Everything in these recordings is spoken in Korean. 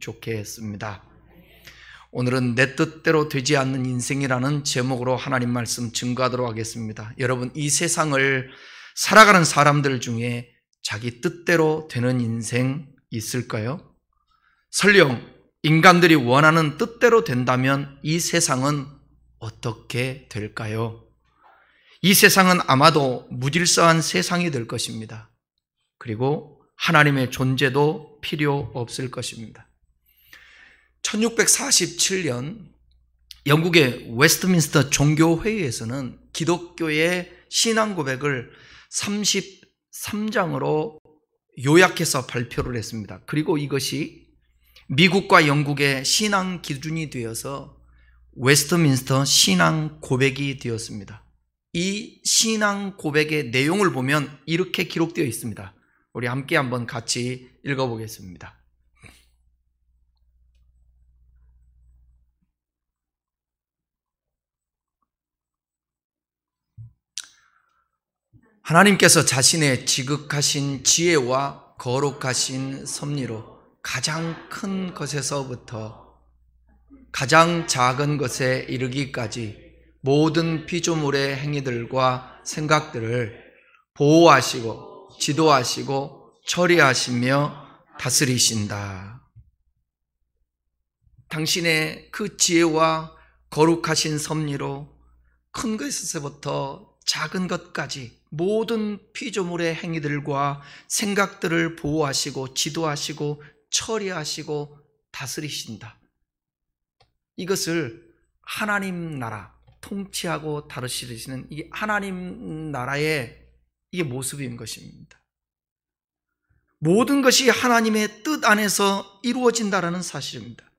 좋겠습니다. 오늘은 내 뜻대로 되지 않는 인생이라는 제목으로 하나님 말씀 증거하도록 하겠습니다. 여러분, 이 세상을 살아가는 사람들 중에 자기 뜻대로 되는 인생 있을까요? 설령 인간들이 원하는 뜻대로 된다면 이 세상은 어떻게 될까요? 이 세상은 아마도 무질서한 세상이 될 것입니다. 그리고 하나님의 존재도 필요 없을 것입니다. 1647년 영국의 웨스트민스터 종교회의에서는 기독교의 신앙 고백을 33장으로 요약해서 발표를 했습니다. 그리고 이것이 미국과 영국의 신앙 기준이 되어서 웨스트민스터 신앙 고백이 되었습니다. 이 신앙 고백의 내용을 보면 이렇게 기록되어 있습니다. 우리 함께 한번 같이 읽어보겠습니다. 하나님께서 자신의 지극하신 지혜와 거룩하신 섭리로 가장 큰 것에서부터 가장 작은 것에 이르기까지 모든 피조물의 행위들과 생각들을 보호하시고 지도하시고 처리하시며 다스리신다. 당신의 그 지혜와 거룩하신 섭리로 큰 것에서부터 작은 것까지 모든 피조물의 행위들과 생각들을 보호하시고 지도하시고 처리하시고 다스리신다. 이것을 하나님 나라, 통치하고 다스리시는 이 하나님 나라의 이게 모습인 것입니다. 모든 것이 하나님의 뜻 안에서 이루어진다는 사실입니다.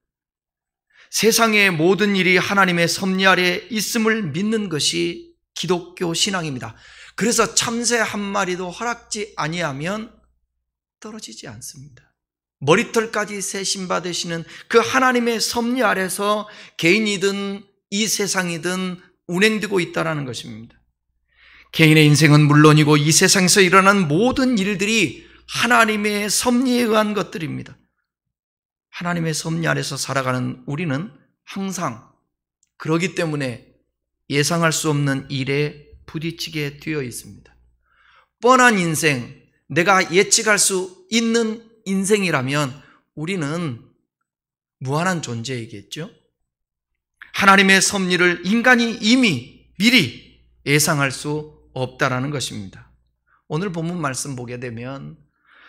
세상의 모든 일이 하나님의 섭리 아래 있음을 믿는 것이 기독교 신앙입니다. 그래서 참새 한 마리도 허락지 아니하면 떨어지지 않습니다. 머리털까지 세심받으시는 그 하나님의 섭리 아래서 개인이든 이 세상이든 운행되고 있다는 것입니다. 개인의 인생은 물론이고 이 세상에서 일어난 모든 일들이 하나님의 섭리에 의한 것들입니다. 하나님의 섭리 아래서 살아가는 우리는 항상 그러기 때문에 예상할 수 없는 일에 부딪히게 되어 있습니다. 뻔한 인생, 내가 예측할 수 있는 인생이라면 우리는 무한한 존재이겠죠? 하나님의 섭리를 인간이 이미 미리 예상할 수 없다라는 것입니다. 오늘 본문 말씀 보게 되면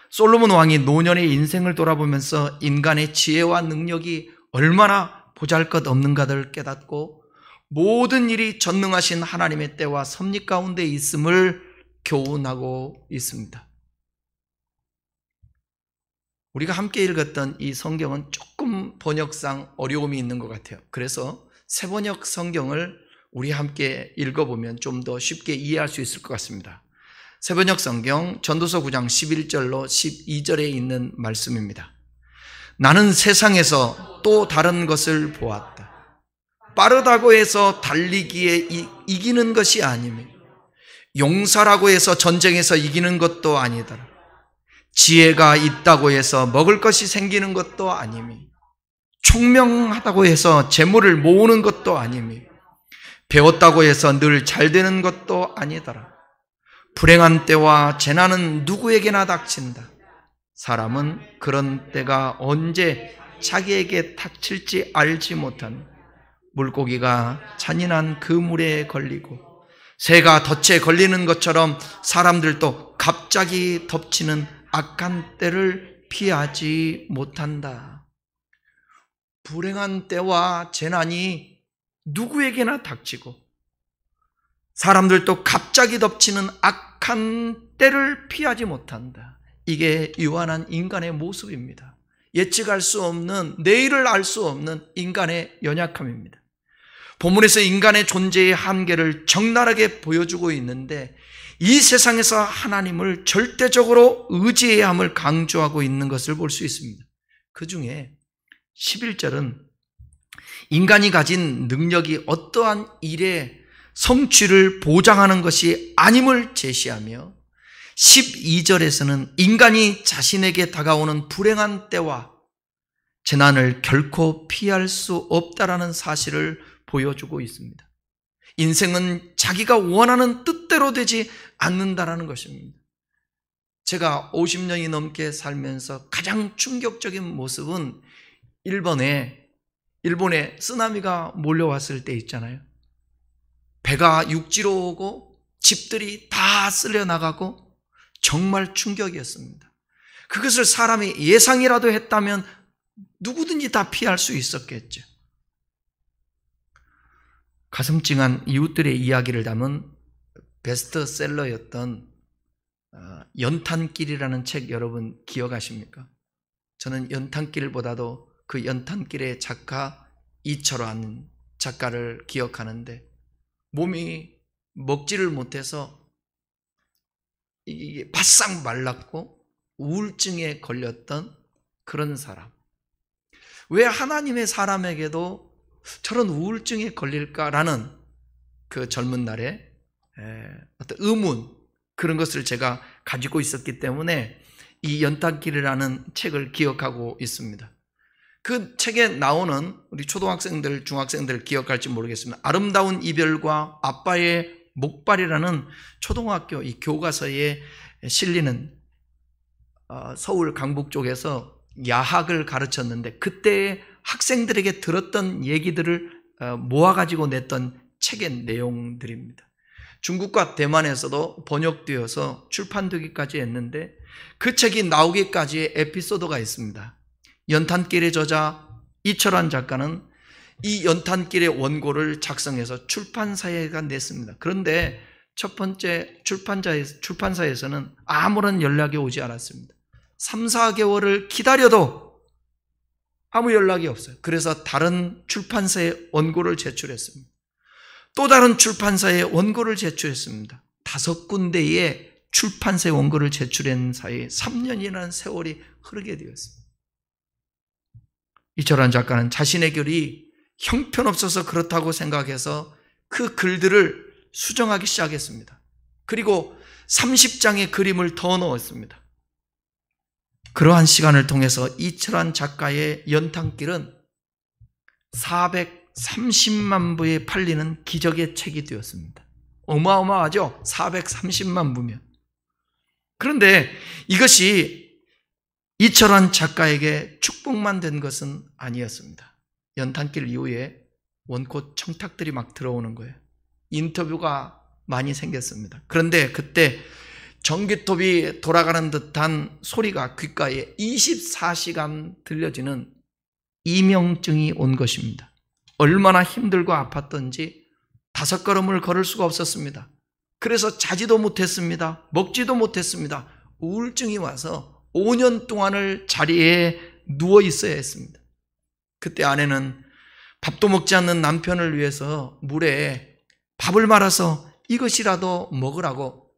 솔로몬 왕이 노년의 인생을 돌아보면서 인간의 지혜와 능력이 얼마나 보잘것없는가를 깨닫고 모든 일이 전능하신 하나님의 때와 섭리 가운데 있음을 교훈하고 있습니다. 우리가 함께 읽었던 이 성경은 조금 번역상 어려움이 있는 것 같아요. 그래서 새번역 성경을 우리 함께 읽어보면 좀 더 쉽게 이해할 수 있을 것 같습니다. 새번역 성경 전도서 9장 11절로 12절에 있는 말씀입니다. 나는 세상에서 또 다른 것을 보았다. 빠르다고 해서 달리기에 이기는 것이 아니며 용사라고 해서 전쟁에서 이기는 것도 아니더라. 지혜가 있다고 해서 먹을 것이 생기는 것도 아니며 총명하다고 해서 재물을 모으는 것도 아니며 배웠다고 해서 늘 잘 되는 것도 아니더라. 불행한 때와 재난은 누구에게나 닥친다. 사람은 그런 때가 언제 자기에게 닥칠지 알지 못한 물고기가 잔인한 그물에 걸리고 새가 덫에 걸리는 것처럼 사람들도 갑자기 덮치는 악한 때를 피하지 못한다. 불행한 때와 재난이 누구에게나 닥치고 사람들도 갑자기 덮치는 악한 때를 피하지 못한다. 이게 유한한 인간의 모습입니다. 예측할 수 없는, 내일을 알 수 없는 인간의 연약함입니다. 본문에서 인간의 존재의 한계를 적나라하게 보여주고 있는데 이 세상에서 하나님을 절대적으로 의지해야 함을 강조하고 있는 것을 볼 수 있습니다. 그 중에 11절은 인간이 가진 능력이 어떠한 일의 성취를 보장하는 것이 아님을 제시하며 12절에서는 인간이 자신에게 다가오는 불행한 때와 재난을 결코 피할 수 없다라는 사실을 보여주고 있습니다. 인생은 자기가 원하는 뜻대로 되지 않는다라는 것입니다. 제가 50년이 넘게 살면서 가장 충격적인 모습은 일본에 쓰나미가 몰려왔을 때 있잖아요. 배가 육지로 오고 집들이 다 쓸려 나가고 정말 충격이었습니다. 그것을 사람이 예상이라도 했다면 누구든지 다 피할 수 있었겠죠. 가슴 찡한 이웃들의 이야기를 담은 베스트셀러였던 연탄길이라는 책 여러분 기억하십니까? 저는 연탄길보다도 그 연탄길의 작가 이철환 작가를 기억하는데, 몸이 먹지를 못해서 이게 바싹 말랐고 우울증에 걸렸던 그런 사람. 왜 하나님의 사람에게도 저런 우울증에 걸릴까라는 그 젊은 날에 어떤 의문, 그런 것을 제가 가지고 있었기 때문에 이 연탄길이라는 책을 기억하고 있습니다. 그 책에 나오는 우리 초등학생들, 중학생들 기억할지 모르겠습니다. 아름다운 이별과 아빠의 목발이라는 초등학교 이 교과서에 실리는 서울 강북 쪽에서 야학을 가르쳤는데 그때 학생들에게 들었던 얘기들을 모아가지고 냈던 책의 내용들입니다. 중국과 대만에서도 번역되어서 출판되기까지 했는데 그 책이 나오기까지의 에피소드가 있습니다. 연탄길의 저자 이철환 작가는 이 연탄길의 원고를 작성해서 출판사에가 냈습니다. 그런데 첫 번째 출판사에서는 아무런 연락이 오지 않았습니다. 3, 4개월을 기다려도 아무 연락이 없어요. 그래서 다른 출판사에 원고를 제출했습니다. 또 다른 출판사에 원고를 제출했습니다. 5군데의 출판사에 원고를 제출한 사이에 3년이라는 세월이 흐르게 되었습니다. 이철환 작가는 자신의 글이 형편없어서 그렇다고 생각해서 그 글들을 수정하기 시작했습니다. 그리고 30장의 그림을 더 넣었습니다. 그러한 시간을 통해서 이철환 작가의 연탄길은 430만 부에 팔리는 기적의 책이 되었습니다. 어마어마하죠? 430만 부면. 그런데 이것이 이철환 작가에게 축복만 된 것은 아니었습니다. 연탄길 이후에 원고 청탁들이 막 들어오는 거예요. 인터뷰가 많이 생겼습니다. 그런데 그때 전기톱이 돌아가는 듯한 소리가 귓가에 24시간 들려지는 이명증이 온 것입니다. 얼마나 힘들고 아팠던지 5걸음을 걸을 수가 없었습니다. 그래서 자지도 못했습니다. 먹지도 못했습니다. 우울증이 와서 5년 동안을 자리에 누워 있어야 했습니다. 그때 아내는 밥도 먹지 않는 남편을 위해서 물에 밥을 말아서 이것이라도 먹으라고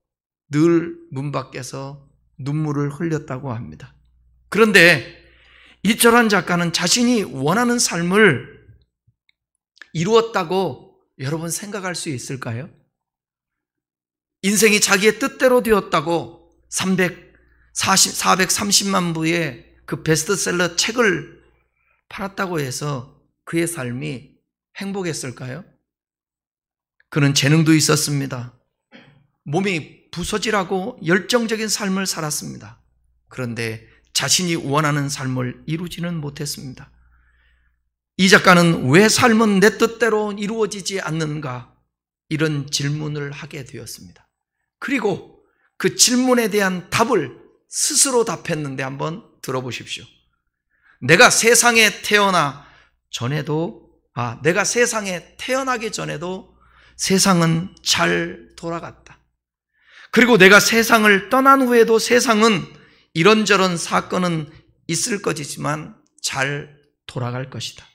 늘 문 밖에서 눈물을 흘렸다고 합니다. 그런데 이철환 작가는 자신이 원하는 삶을 이루었다고 여러분 생각할 수 있을까요? 인생이 자기의 뜻대로 되었다고 430만 부의 그 베스트셀러 책을 팔았다고 해서 그의 삶이 행복했을까요? 그는 재능도 있었습니다. 몸이 부서지라고 열정적인 삶을 살았습니다. 그런데 자신이 원하는 삶을 이루지는 못했습니다. 이 작가는 왜 삶은 내 뜻대로 이루어지지 않는가? 이런 질문을 하게 되었습니다. 그리고 그 질문에 대한 답을 스스로 답했는데 한번 들어보십시오. 내가 세상에 태어나기 전에도 세상은 잘 돌아갔다. 그리고 내가 세상을 떠난 후에도 세상은 이런저런 사건은 있을 것이지만 잘 돌아갈 것이다.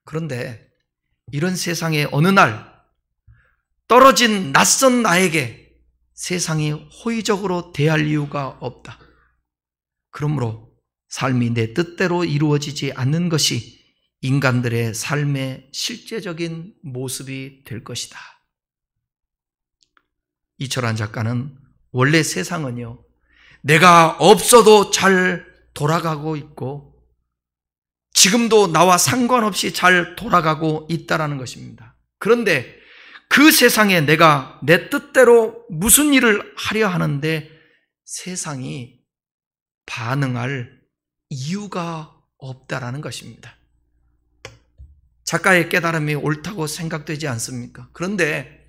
그런데 이런 세상에 어느 날 떨어진 낯선 나에게 세상이 호의적으로 대할 이유가 없다. 그러므로 삶이 내 뜻대로 이루어지지 않는 것이 인간들의 삶의 실제적인 모습이 될 것이다. 이철환 작가는 원래 세상은요, 내가 없어도 잘 돌아가고 있고 지금도 나와 상관없이 잘 돌아가고 있다는 것입니다. 그런데 그 세상에 내가 내 뜻대로 무슨 일을 하려 하는데 세상이 반응할 이유가 없다라는 것입니다. 작가의 깨달음이 옳다고 생각되지 않습니까? 그런데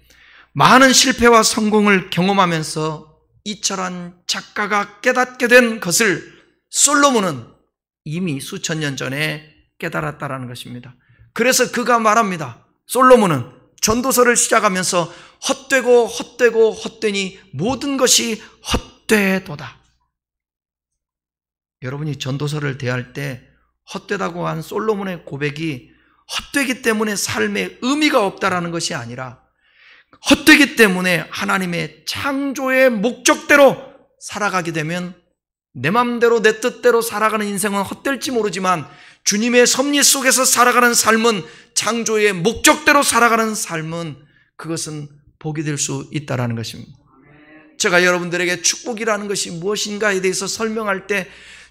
많은 실패와 성공을 경험하면서 이철한 작가가 깨닫게 된 것을 솔로몬은 이미 수천 년 전에 깨달았다라는 것입니다. 그래서 그가 말합니다. 솔로몬은 전도서를 시작하면서 헛되고 헛되고 헛되니 모든 것이 헛되도다. 여러분이 전도서를 대할 때 헛되다고 한 솔로몬의 고백이 헛되기 때문에 삶에 의미가 없다라는 것이 아니라 헛되기 때문에 하나님의 창조의 목적대로 살아가게 되면 내 맘대로 내 뜻대로 살아가는 인생은 헛될지 모르지만 주님의 섭리 속에서 살아가는 삶은 창조의 목적대로 살아가는 삶은 그것은 복이 될 수 있다는 것입니다. 제가 여러분들에게 축복이라는 것이 무엇인가에 대해서 설명할 때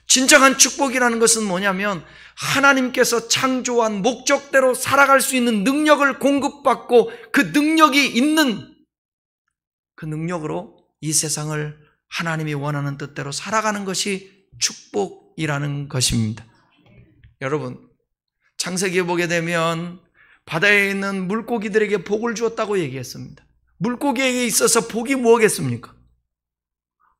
진정한 축복이라는 것은 뭐냐면 하나님께서 창조한 목적대로 살아갈 수 있는 능력을 공급받고 그 능력이 있는 그 능력으로 이 세상을 하나님이 원하는 뜻대로 살아가는 것이 축복이라는 것입니다. 여러분, 창세기에 보게 되면 바다에 있는 물고기들에게 복을 주었다고 얘기했습니다. 물고기에게 있어서 복이 뭐겠습니까?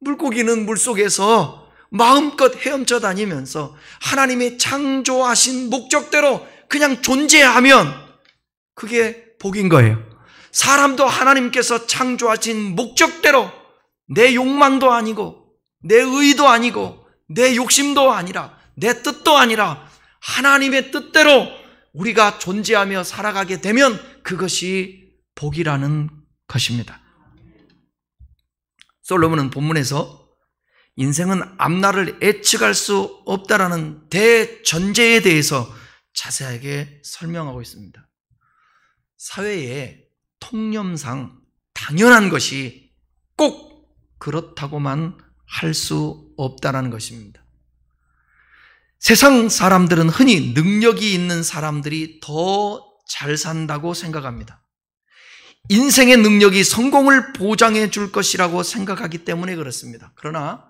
물고기는 물속에서 마음껏 헤엄쳐 다니면서 하나님의 창조하신 목적대로 그냥 존재하면 그게 복인 거예요. 사람도 하나님께서 창조하신 목적대로 내 욕망도 아니고 내 의도 아니고 내 욕심도 아니라 내 뜻도 아니라 하나님의 뜻대로 우리가 존재하며 살아가게 되면 그것이 복이라는 것입니다. 솔로몬은 본문에서 인생은 앞날을 예측할 수 없다라는 대전제에 대해서 자세하게 설명하고 있습니다. 사회의 통념상 당연한 것이 꼭 그렇다고만 할 수 없다라는 것입니다. 세상 사람들은 흔히 능력이 있는 사람들이 더 잘 산다고 생각합니다. 인생의 능력이 성공을 보장해 줄 것이라고 생각하기 때문에 그렇습니다. 그러나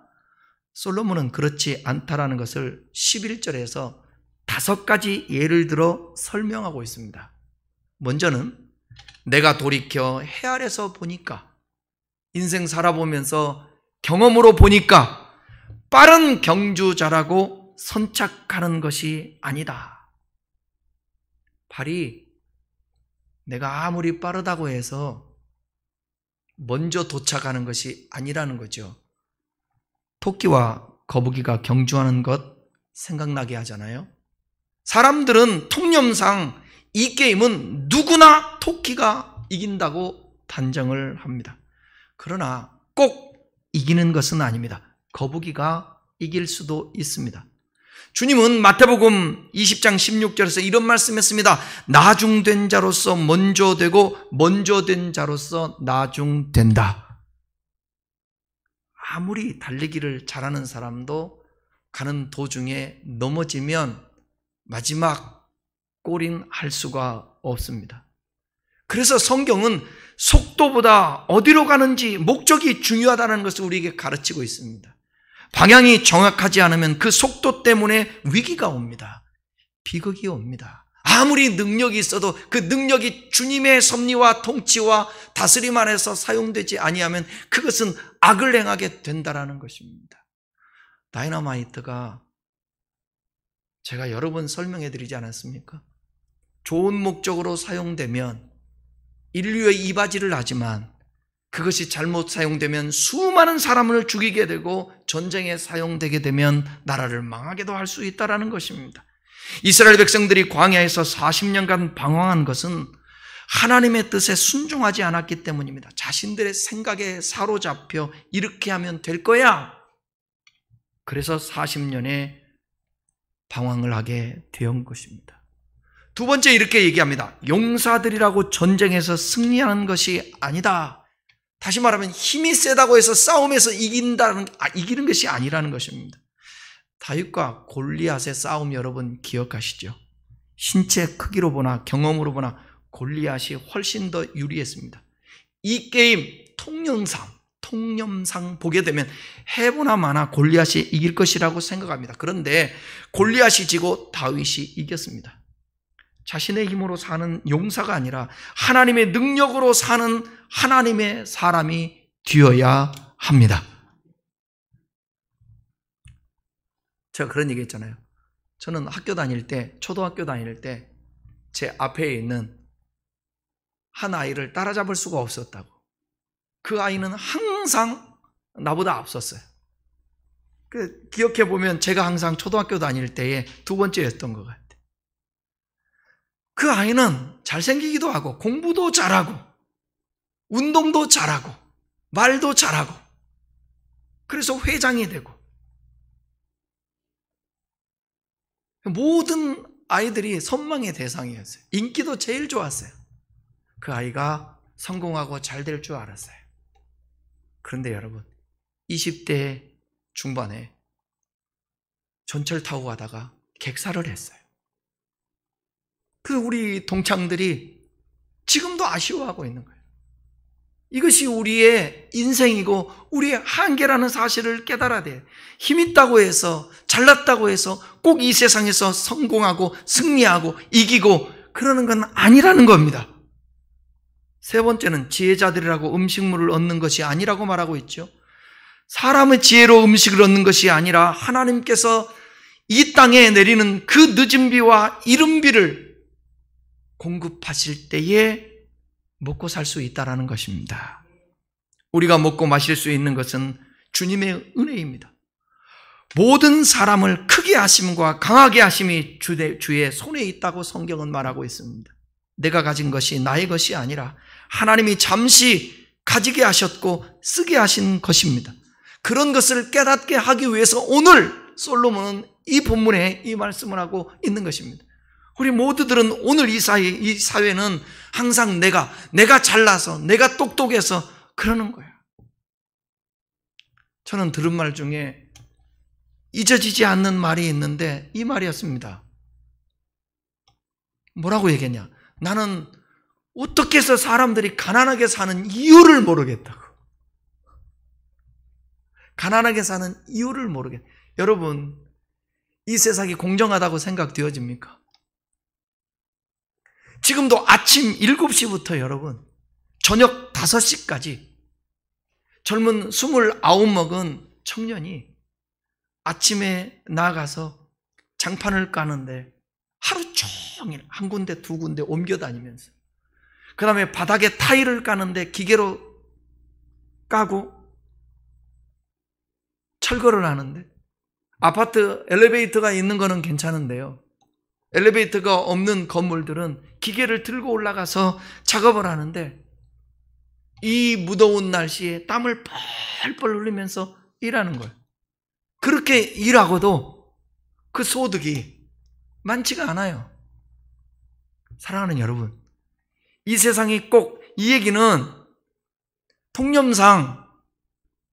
솔로몬은 그렇지 않다라는 것을 11절에서 5가지 예를 들어 설명하고 있습니다. 먼저는 내가 돌이켜 해 아래서 보니까, 인생 살아보면서 경험으로 보니까 빠른 경주자라고 선착하는 것이 아니다. 발이 내가 아무리 빠르다고 해서 먼저 도착하는 것이 아니라는 거죠. 토끼와 거북이가 경주하는 것 생각나게 하잖아요. 사람들은 통념상 이 게임은 누구나 토끼가 이긴다고 단정을 합니다. 그러나 꼭 이기는 것은 아닙니다. 거북이가 이길 수도 있습니다. 주님은 마태복음 20장 16절에서 이런 말씀했습니다. 나중된 자로서 먼저 되고 먼저 된 자로서 나중된다. 아무리 달리기를 잘하는 사람도 가는 도중에 넘어지면 마지막 골인 할 수가 없습니다. 그래서 성경은 속도보다 어디로 가는지 목적이 중요하다는 것을 우리에게 가르치고 있습니다. 방향이 정확하지 않으면 그 속도 때문에 위기가 옵니다. 비극이 옵니다. 아무리 능력이 있어도 그 능력이 주님의 섭리와 통치와 다스림 안에서 사용되지 아니하면 그것은 악을 행하게 된다는 것입니다. 다이너마이트가 제가 여러 번 설명해 드리지 않았습니까? 좋은 목적으로 사용되면 인류의 이바지를 하지만 그것이 잘못 사용되면 수많은 사람을 죽이게 되고 전쟁에 사용되게 되면 나라를 망하게도 할 수 있다는 것입니다. 이스라엘 백성들이 광야에서 40년간 방황한 것은 하나님의 뜻에 순종하지 않았기 때문입니다. 자신들의 생각에 사로잡혀 이렇게 하면 될 거야. 그래서 40년의 방황을 하게 된 것입니다. 두 번째 이렇게 얘기합니다. 용사들이라고 전쟁에서 승리하는 것이 아니다. 다시 말하면 힘이 세다고 해서 싸움에서 이기는 것이 아니라는 것입니다. 다윗과 골리앗의 싸움 여러분 기억하시죠? 신체 크기로 보나 경험으로 보나 골리앗이 훨씬 더 유리했습니다. 이 게임 통념상 보게 되면 해보나 마나 골리앗이 이길 것이라고 생각합니다. 그런데 골리앗이 지고 다윗이 이겼습니다. 자신의 힘으로 사는 용사가 아니라 하나님의 능력으로 사는 하나님의 사람이 되어야 합니다. 제가 그런 얘기 했잖아요. 저는 학교 다닐 때, 초등학교 다닐 때 제 앞에 있는 한 아이를 따라잡을 수가 없었다고. 그 아이는 항상 나보다 앞섰어요. 기억해보면 제가 항상 초등학교 다닐 때에 두 번째였던 것 같아요. 그 아이는 잘생기기도 하고 공부도 잘하고 운동도 잘하고 말도 잘하고 그래서 회장이 되고 모든 아이들이 선망의 대상이었어요. 인기도 제일 좋았어요. 그 아이가 성공하고 잘 될 줄 알았어요. 그런데 여러분 20대 중반에 전철 타고 가다가 객사를 했어요. 우리 동창들이 지금도 아쉬워하고 있는 거예요. 이것이 우리의 인생이고 우리의 한계라는 사실을 깨달아야 돼요. 힘 있다고 해서 잘났다고 해서 꼭 이 세상에서 성공하고 승리하고 이기고 그러는 건 아니라는 겁니다. 세 번째는 지혜자들이라고 음식물을 얻는 것이 아니라고 말하고 있죠. 사람의 지혜로 음식을 얻는 것이 아니라 하나님께서 이 땅에 내리는 그 늦은 비와 이른 비를 공급하실 때에 먹고 살 수 있다는 것입니다. 우리가 먹고 마실 수 있는 것은 주님의 은혜입니다. 모든 사람을 크게 하심과 강하게 하심이 주의 손에 있다고 성경은 말하고 있습니다. 내가 가진 것이 나의 것이 아니라 하나님이 잠시 가지게 하셨고 쓰게 하신 것입니다. 그런 것을 깨닫게 하기 위해서 오늘 솔로몬은 이 본문에 이 말씀을 하고 있는 것입니다. 우리 모두들은 오늘 이 사회는 항상 내가 잘나서 내가 똑똑해서 그러는 거예요. 저는 들은 말 중에 잊어지지 않는 말이 있는데 이 말이었습니다. 뭐라고 얘기했냐? 나는 어떻게 해서 사람들이 가난하게 사는 이유를 모르겠다고. 가난하게 사는 이유를 모르겠다. 여러분, 이 세상이 공정하다고 생각되어집니까? 지금도 아침 7시부터 여러분 저녁 5시까지 젊은 29 먹은 청년이 아침에 나가서 장판을 까는데 하루 종일 한 군데 두 군데 옮겨 다니면서 그 다음에 바닥에 타일을 까는데 기계로 까고 철거를 하는데 아파트 엘리베이터가 있는 거는 괜찮은데요. 엘리베이터가 없는 건물들은 기계를 들고 올라가서 작업을 하는데 이 무더운 날씨에 땀을 펄펄 흘리면서 일하는 거예요. 그렇게 일하고도 그 소득이 많지가 않아요. 사랑하는 여러분, 이 세상이 꼭 이 얘기는 통념상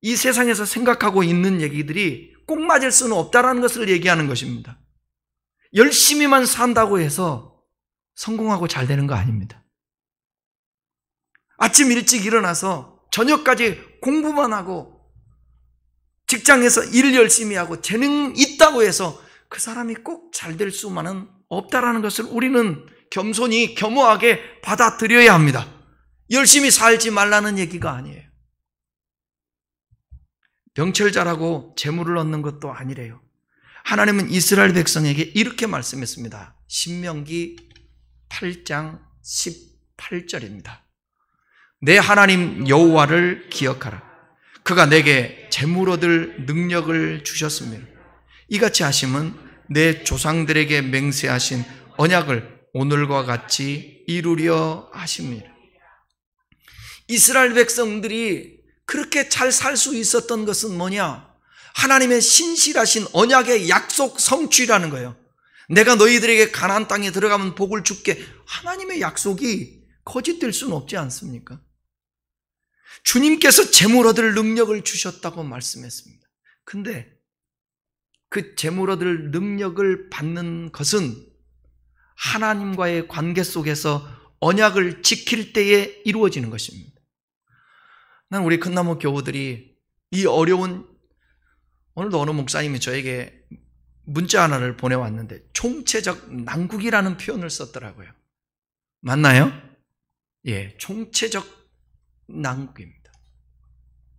이 세상에서 생각하고 있는 얘기들이 꼭 맞을 수는 없다라는 것을 얘기하는 것입니다. 열심히만 산다고 해서 성공하고 잘 되는 거 아닙니다. 아침 일찍 일어나서 저녁까지 공부만 하고 직장에서 일 열심히 하고 재능 있다고 해서 그 사람이 꼭 잘 될 수만은 없다라는 것을 우리는 겸손히 겸허하게 받아들여야 합니다. 열심히 살지 말라는 얘기가 아니에요. 명철자라고 재물을 얻는 것도 아니래요. 하나님은 이스라엘 백성에게 이렇게 말씀했습니다. 신명기 8장 18절입니다. 내 하나님 여호와를 기억하라. 그가 내게 재물 얻을 능력을 주셨습니다. 이같이 하심은 내 조상들에게 맹세하신 언약을 오늘과 같이 이루려 하십니다. 이스라엘 백성들이 그렇게 잘 살 수 있었던 것은 뭐냐? 하나님의 신실하신 언약의 약속 성취라는 거예요. 내가 너희들에게 가나안 땅에 들어가면 복을 줄게. 하나님의 약속이 거짓될 수는 없지 않습니까? 주님께서 재물 얻을 능력을 주셨다고 말씀했습니다. 근데 그 재물 얻을 능력을 받는 것은 하나님과의 관계 속에서 언약을 지킬 때에 이루어지는 것입니다. 난 우리 큰나무 교우들이 이 어려운, 오늘도 어느 목사님이 저에게 문자 하나를 보내왔는데 총체적 난국이라는 표현을 썼더라고요. 맞나요? 예, 총체적 난국입니다.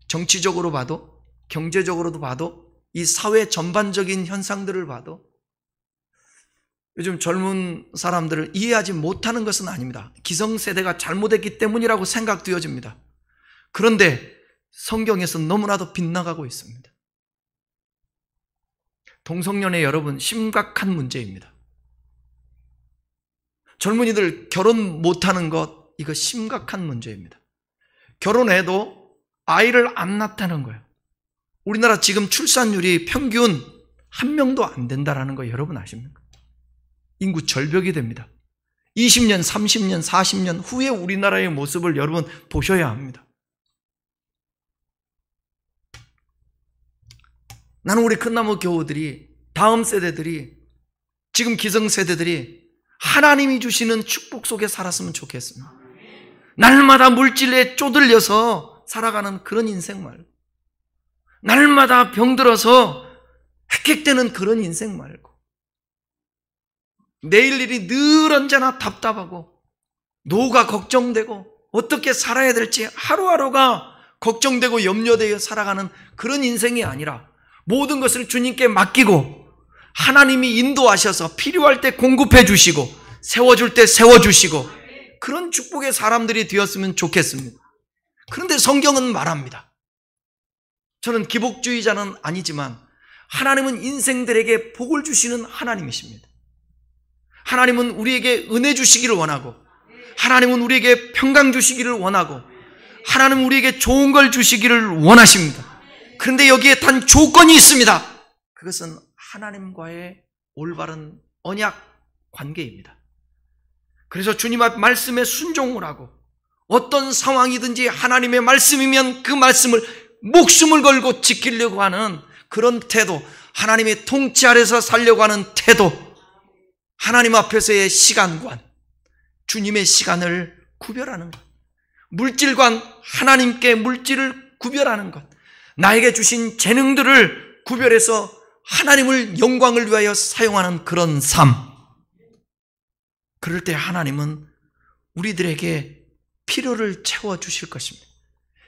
정치적으로 봐도, 경제적으로도 봐도, 이 사회 전반적인 현상들을 봐도 요즘 젊은 사람들을 이해하지 못하는 것은 아닙니다. 기성세대가 잘못했기 때문이라고 생각되어집니다. 그런데 성경에서 너무나도 빗나가고 있습니다. 동성연애 여러분, 심각한 문제입니다. 젊은이들 결혼 못하는 것, 이거 심각한 문제입니다. 결혼해도 아이를 안 낳다는 거예요. 우리나라 지금 출산율이 평균 1명도 안 된다는 거 여러분 아십니까? 인구 절벽이 됩니다. 20년, 30년, 40년 후에 우리나라의 모습을 여러분 보셔야 합니다. 나는 우리 큰나무 교우들이, 다음 세대들이, 지금 기성세대들이 하나님이 주시는 축복 속에 살았으면 좋겠습니다. 날마다 물질에 쪼들려서 살아가는 그런 인생 말고, 날마다 병들어서 헥헥대는 그런 인생 말고, 내일 일이 늘 언제나 답답하고 노후가 걱정되고 어떻게 살아야 될지 하루하루가 걱정되고 염려되어 살아가는 그런 인생이 아니라 모든 것을 주님께 맡기고 하나님이 인도하셔서 필요할 때 공급해 주시고 세워줄 때 세워주시고 그런 축복의 사람들이 되었으면 좋겠습니다. 그런데 성경은 말합니다. 저는 기복주의자는 아니지만 하나님은 인생들에게 복을 주시는 하나님이십니다. 하나님은 우리에게 은혜 주시기를 원하고, 하나님은 우리에게 평강 주시기를 원하고, 하나님은 우리에게 좋은 걸 주시기를 원하십니다. 그런데 여기에 단 조건이 있습니다. 그것은 하나님과의 올바른 언약 관계입니다. 그래서 주님 앞 말씀에 순종을 하고 어떤 상황이든지 하나님의 말씀이면 그 말씀을 목숨을 걸고 지키려고 하는 그런 태도, 하나님의 통치 아래서 살려고 하는 태도, 하나님 앞에서의 시간관, 주님의 시간을 구별하는 것, 물질관, 하나님께 물질을 구별하는 것, 나에게 주신 재능들을 구별해서 하나님을 영광을 위하여 사용하는 그런 삶. 그럴 때 하나님은 우리들에게 필요를 채워주실 것입니다.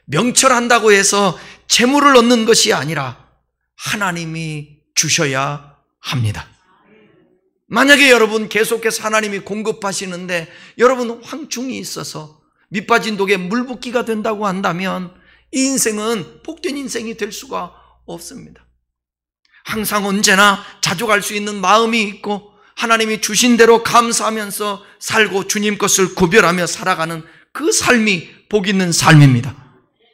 명철한다고 해서 재물을 얻는 것이 아니라 하나님이 주셔야 합니다. 만약에 여러분 계속해서 하나님이 공급하시는데 여러분 황충이 있어서 밑빠진 독에 물 붓기가 된다고 한다면 이 인생은 복된 인생이 될 수가 없습니다. 항상 언제나 자족할 수 있는 마음이 있고 하나님이 주신 대로 감사하면서 살고 주님 것을 구별하며 살아가는 그 삶이 복 있는 삶입니다.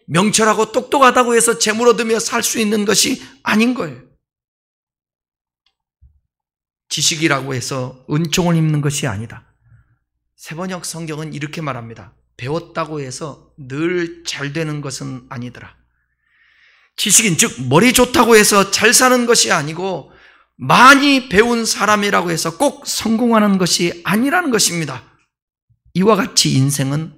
명철하고 똑똑하다고 해서 재물 얻으며 살 수 있는 것이 아닌 거예요. 지식이라고 해서 은총을 입는 것이 아니다. 세번역 성경은 이렇게 말합니다. 배웠다고 해서 늘 잘 되는 것은 아니더라. 지식인 즉 머리 좋다고 해서 잘 사는 것이 아니고 많이 배운 사람이라고 해서 꼭 성공하는 것이 아니라는 것입니다. 이와 같이 인생은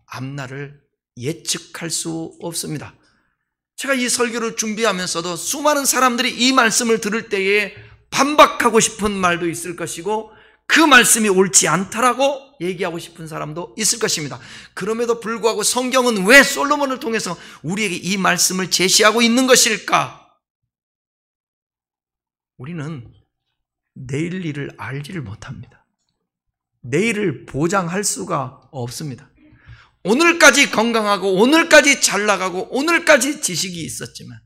앞날을 예측할 수 없습니다. 제가 이 설교를 준비하면서도 수많은 사람들이 이 말씀을 들을 때에 반박하고 싶은 말도 있을 것이고 그 말씀이 옳지 않다라고 얘기하고 싶은 사람도 있을 것입니다. 그럼에도 불구하고 성경은 왜 솔로몬을 통해서 우리에게 이 말씀을 제시하고 있는 것일까? 우리는 내일 일을 알지를 못합니다. 내일을 보장할 수가 없습니다. 오늘까지 건강하고 오늘까지 잘 나가고 오늘까지 지식이 있었지만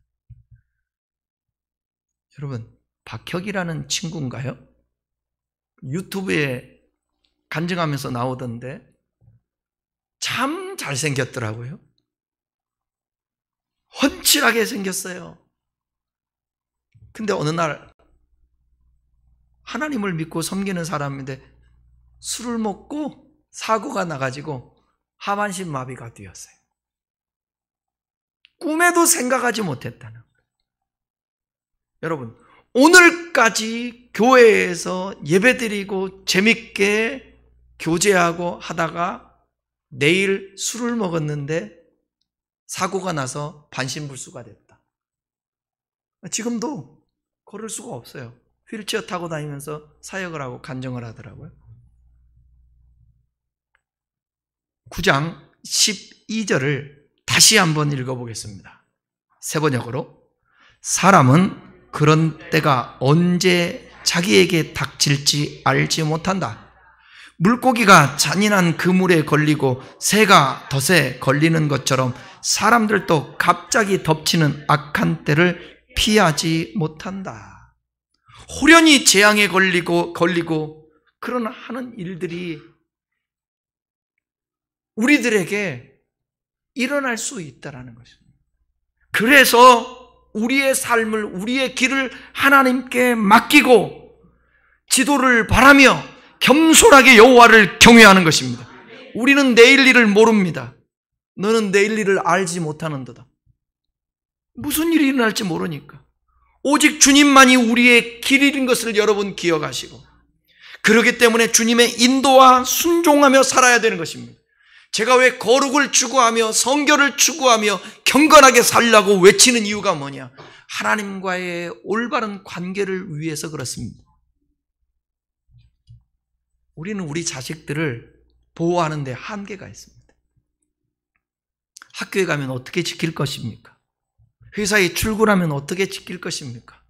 여러분 박혁이라는 친구인가요? 유튜브에 간증하면서 나오던데 참 잘생겼더라고요. 훤칠하게 생겼어요. 근데 어느 날 하나님을 믿고 섬기는 사람인데 술을 먹고 사고가 나가지고 하반신 마비가 되었어요. 꿈에도 생각하지 못했다는 거예요. 여러분, 오늘까지 교회에서 예배드리고 재밌게 교제하고 하다가 내일 술을 먹었는데 사고가 나서 반신불수가 됐다. 지금도 걸을 수가 없어요. 휠체어 타고 다니면서 사역을 하고 간증을 하더라고요. 9장 12절을 다시 한번 읽어보겠습니다. 세 번역으로. 사람은 그런 때가 언제 자기에게 닥칠지 알지 못한다. 물고기가 잔인한 그물에 걸리고 새가 덫에 걸리는 것처럼 사람들도 갑자기 덮치는 악한 때를 피하지 못한다. 호련히 재앙에 걸리고 그런 하는 일들이 우리들에게 일어날 수 있다는 것입니다. 그래서 우리의 삶을, 우리의 길을 하나님께 맡기고 지도를 바라며 겸손하게 여호와를 경외하는 것입니다. 우리는 내일 일을 모릅니다. 너는 내일 일을 알지 못하는도다. 무슨 일이 일어날지 모르니까. 오직 주님만이 우리의 길인 것을 여러분 기억하시고, 그렇기 때문에 주님의 인도와 순종하며 살아야 되는 것입니다. 제가 왜 거룩을 추구하며 성결을 추구하며 경건하게 살려고 외치는 이유가 뭐냐? 하나님과의 올바른 관계를 위해서 그렇습니다. 우리는 우리 자식들을 보호하는 데 한계가 있습니다. 학교에 가면 어떻게 지킬 것입니까? 회사에 출근하면 어떻게 지킬 것입니까?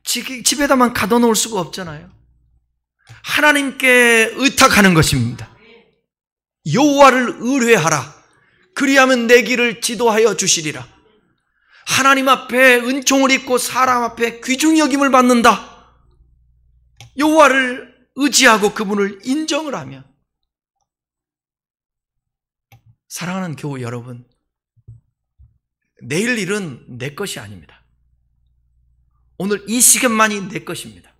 집에다만 가둬놓을 수가 없잖아요. 하나님께 의탁하는 것입니다. 여호와를 의뢰하라. 그리하면 내 길을 지도하여 주시리라. 하나님 앞에 은총을 입고 사람 앞에 귀중히 여김을 받는다. 여호와를 의지하고 그분을 인정을 하면. 사랑하는 교우 여러분, 내일 일은 내 것이 아닙니다. 오늘 이 시간만이 내 것입니다.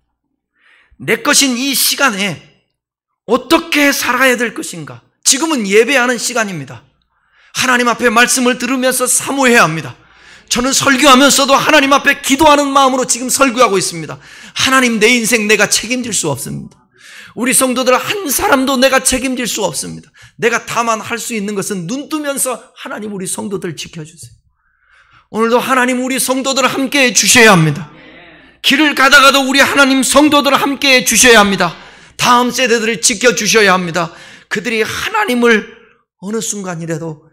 내 것인 이 시간에 어떻게 살아야 될 것인가? 지금은 예배하는 시간입니다. 하나님 앞에 말씀을 들으면서 사모해야 합니다. 저는 설교하면서도 하나님 앞에 기도하는 마음으로 지금 설교하고 있습니다. 하나님, 내 인생 내가 책임질 수 없습니다. 우리 성도들 한 사람도 내가 책임질 수 없습니다. 내가 다만 할 수 있는 것은 눈 뜨면서 하나님, 우리 성도들 지켜주세요. 오늘도 하나님, 우리 성도들 함께해 주셔야 합니다. 길을 가다가도 우리 하나님 성도들 함께해 주셔야 합니다. 다음 세대들을 지켜주셔야 합니다. 그들이 하나님을 어느 순간이라도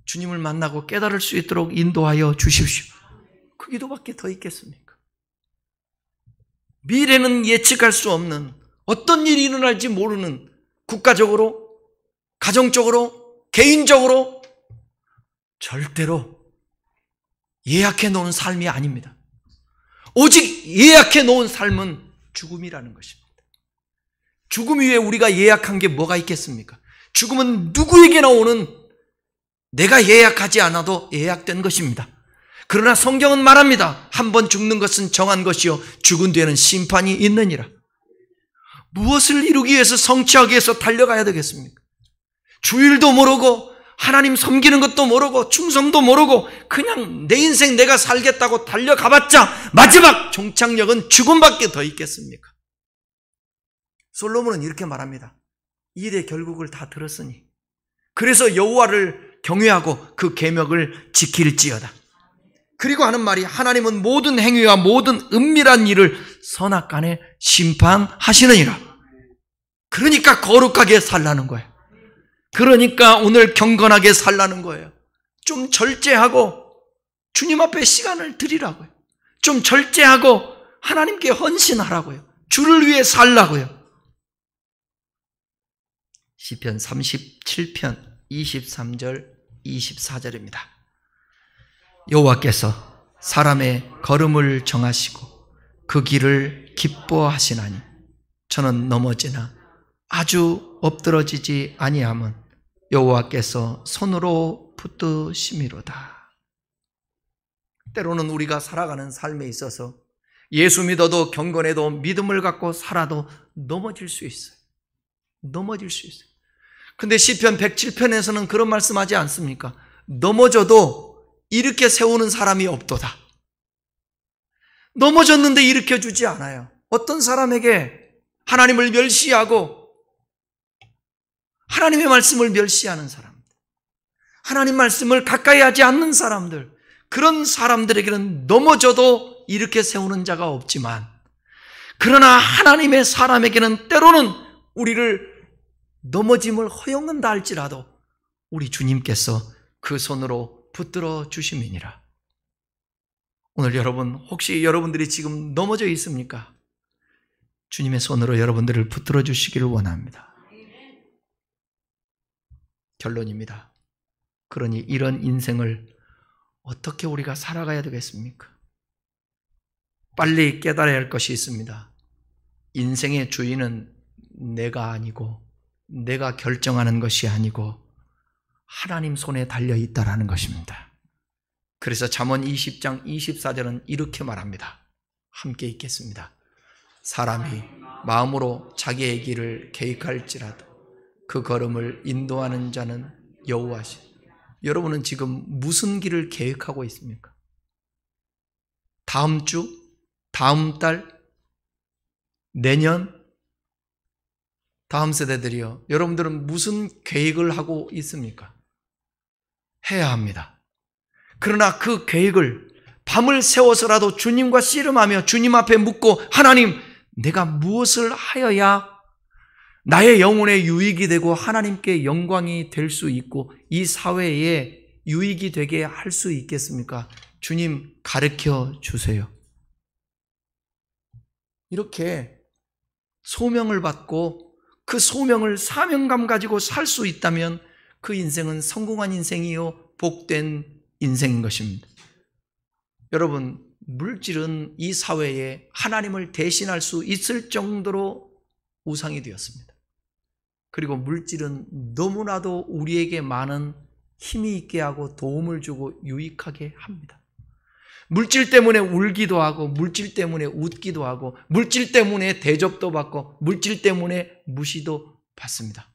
주님을 만나고 깨달을 수 있도록 인도하여 주십시오. 그 기도밖에 더 있겠습니까? 미래는 예측할 수 없는, 어떤 일이 일어날지 모르는, 국가적으로, 가정적으로, 개인적으로 절대로 예약해 놓은 삶이 아닙니다. 오직 예약해 놓은 삶은 죽음이라는 것입니다. 죽음 위에 우리가 예약한 게 뭐가 있겠습니까? 죽음은 누구에게나 오는, 내가 예약하지 않아도 예약된 것입니다. 그러나 성경은 말합니다. 한 번 죽는 것은 정한 것이요 죽은 뒤에는 심판이 있느니라. 무엇을 이루기 위해서, 성취하기 위해서 달려가야 되겠습니까? 주일도 모르고 하나님 섬기는 것도 모르고 충성도 모르고 그냥 내 인생 내가 살겠다고 달려가봤자 마지막 종착역은 죽음밖에 더 있겠습니까? 솔로몬은 이렇게 말합니다. 이 일의 결국을 다 들었으니 그래서 여호와를 경외하고 그 계명을 지킬지어다. 그리고 하는 말이, 하나님은 모든 행위와 모든 은밀한 일을 선악간에 심판하시느니라. 그러니까 거룩하게 살라는 거예요. 그러니까 오늘 경건하게 살라는 거예요. 좀 절제하고 주님 앞에 시간을 드리라고요. 좀 절제하고 하나님께 헌신하라고요. 주를 위해 살라고요. 시편 37편 23절 24절입니다. 여호와께서 사람의 걸음을 정하시고 그 길을 기뻐하시나니 저는 넘어지나 아주 엎드러지지 아니함은 여호와께서 손으로 붙드심이로다. 때로는 우리가 살아가는 삶에 있어서 예수 믿어도 경건해도 믿음을 갖고 살아도 넘어질 수 있어요. 넘어질 수 있어요. 근데 시편 107편에서는 그런 말씀하지 않습니까? 넘어져도 일으켜 세우는 사람이 없도다. 넘어졌는데 일으켜주지 않아요. 어떤 사람에게 하나님을 멸시하고 하나님의 말씀을 멸시하는 사람들, 하나님 말씀을 가까이 하지 않는 사람들, 그런 사람들에게는 넘어져도 일으켜 세우는 자가 없지만, 그러나 하나님의 사람에게는 때로는 우리를 넘어짐을 허용한다 할지라도 우리 주님께서 그 손으로 붙들어 주심이니라. 오늘 여러분, 혹시 여러분들이 지금 넘어져 있습니까? 주님의 손으로 여러분들을 붙들어 주시기를 원합니다. 결론입니다. 그러니 이런 인생을 어떻게 우리가 살아가야 되겠습니까? 빨리 깨달아야 할 것이 있습니다. 인생의 주인은 내가 아니고, 내가 결정하는 것이 아니고 하나님 손에 달려 있다라는 것입니다. 그래서 잠언 20장 24절은 이렇게 말합니다. 함께 읽겠습니다. 사람이 마음으로 자기의 길을 계획할지라도 그 걸음을 인도하는 자는 여호와시. 여러분은 지금 무슨 길을 계획하고 있습니까? 다음 주? 다음 달? 내년? 다음 세대들이요. 여러분들은 무슨 계획을 하고 있습니까? 해야 합니다. 그러나 그 계획을 밤을 새워서라도 주님과 씨름하며 주님 앞에 묻고, 하나님, 내가 무엇을 하여야 나의 영혼에 유익이 되고 하나님께 영광이 될 수 있고 이 사회에 유익이 되게 할 수 있겠습니까? 주님, 가르쳐 주세요. 이렇게 소명을 받고 그 소명을 사명감 가지고 살 수 있다면 그 인생은 성공한 인생이요, 복된 인생인 것입니다. 여러분, 물질은 이 사회에 하나님을 대신할 수 있을 정도로 우상이 되었습니다. 그리고 물질은 너무나도 우리에게 많은 힘이 있게 하고 도움을 주고 유익하게 합니다. 물질 때문에 울기도 하고, 물질 때문에 웃기도 하고, 물질 때문에 대접도 받고, 물질 때문에 무시도 받습니다.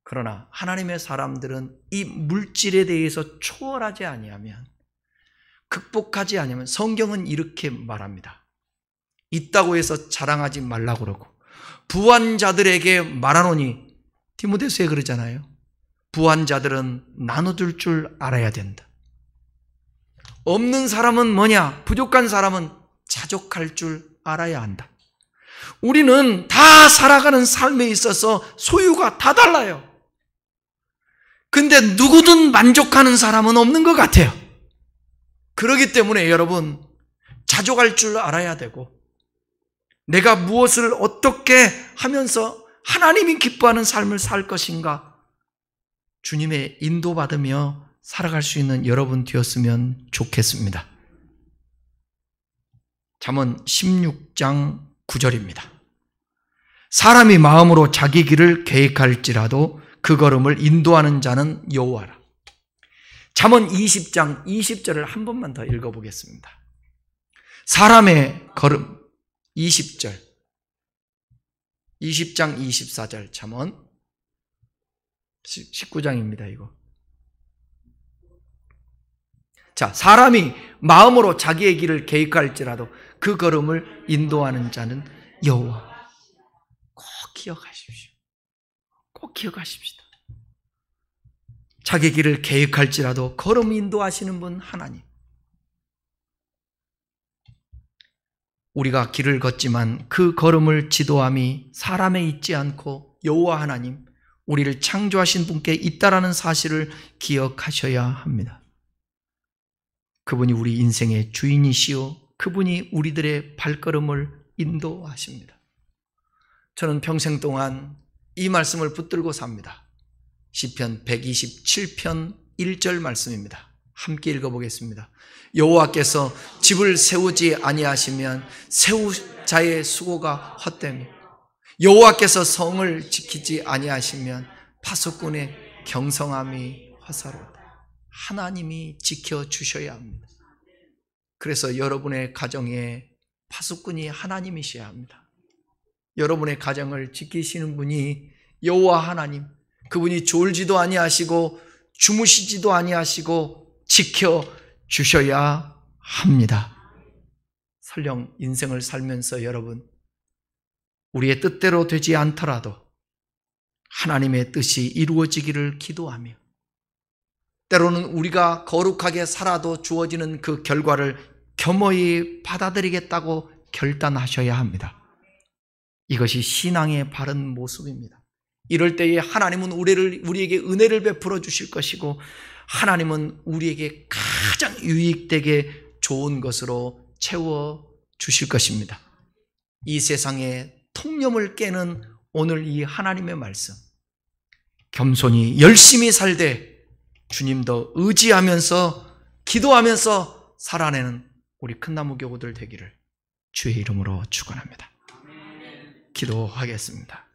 그러나 하나님의 사람들은 이 물질에 대해서 초월하지 아니하면, 극복하지 아니하면, 성경은 이렇게 말합니다. 있다고 해서 자랑하지 말라고 그러고, 부한 자들에게 말하노니, 디모데서에 그러잖아요. 부한 자들은 나눠줄 줄 알아야 된다. 없는 사람은 뭐냐? 부족한 사람은 자족할 줄 알아야 한다. 우리는 다 살아가는 삶에 있어서 소유가 다 달라요. 근데 누구든 만족하는 사람은 없는 것 같아요. 그렇기 때문에 여러분, 자족할 줄 알아야 되고, 내가 무엇을 어떻게 하면서 하나님이 기뻐하는 삶을 살 것인가, 주님의 인도받으며 살아갈 수 있는 여러분 되었으면 좋겠습니다. 잠언 16장 9절입니다. 사람이 마음으로 자기 길을 계획할지라도 그 걸음을 인도하는 자는 여호와라. 잠언 20장 20절을 한 번만 더 읽어보겠습니다. 사람의 걸음, 20절, 20장 24절, 잠언 19장입니다. 이거. 자, 사람이 마음으로 자기의 길을 계획할지라도 그 걸음을 인도하는 자는 여호와. 꼭 기억하십시오. 꼭 기억하십시다. 자기 길을 계획할지라도 걸음 인도하시는 분 하나님. 우리가 길을 걷지만 그 걸음을 지도함이 사람에 있지 않고 여호와 하나님, 우리를 창조하신 분께 있다라는 사실을 기억하셔야 합니다. 그분이 우리 인생의 주인이시오, 그분이 우리들의 발걸음을 인도하십니다. 저는 평생 동안 이 말씀을 붙들고 삽니다. 시편 127편 1절 말씀입니다. 함께 읽어보겠습니다. 여호와께서 집을 세우지 아니하시면 세우자의 수고가 헛되며, 여호와께서 성을 지키지 아니하시면 파수꾼의 경성함이 화사로다. 하나님이 지켜주셔야 합니다. 그래서 여러분의 가정에 파수꾼이 하나님이셔야 합니다. 여러분의 가정을 지키시는 분이 여호와 하나님, 그분이 졸지도 아니하시고 주무시지도 아니하시고 지켜주셔야 합니다. 설령 인생을 살면서 여러분, 우리의 뜻대로 되지 않더라도 하나님의 뜻이 이루어지기를 기도하며, 때로는 우리가 거룩하게 살아도 주어지는 그 결과를 겸허히 받아들이겠다고 결단하셔야 합니다. 이것이 신앙의 바른 모습입니다. 이럴 때에 하나님은 우리에게 은혜를 베풀어 주실 것이고, 하나님은 우리에게 가장 유익되게 좋은 것으로 채워 주실 것입니다. 이 세상의 통념을 깨는 오늘 이 하나님의 말씀, 겸손히 열심히 살되 주님 더 의지하면서 기도하면서 살아내는 우리 큰나무 교우들 되기를 주의 이름으로 축원합니다. 기도하겠습니다.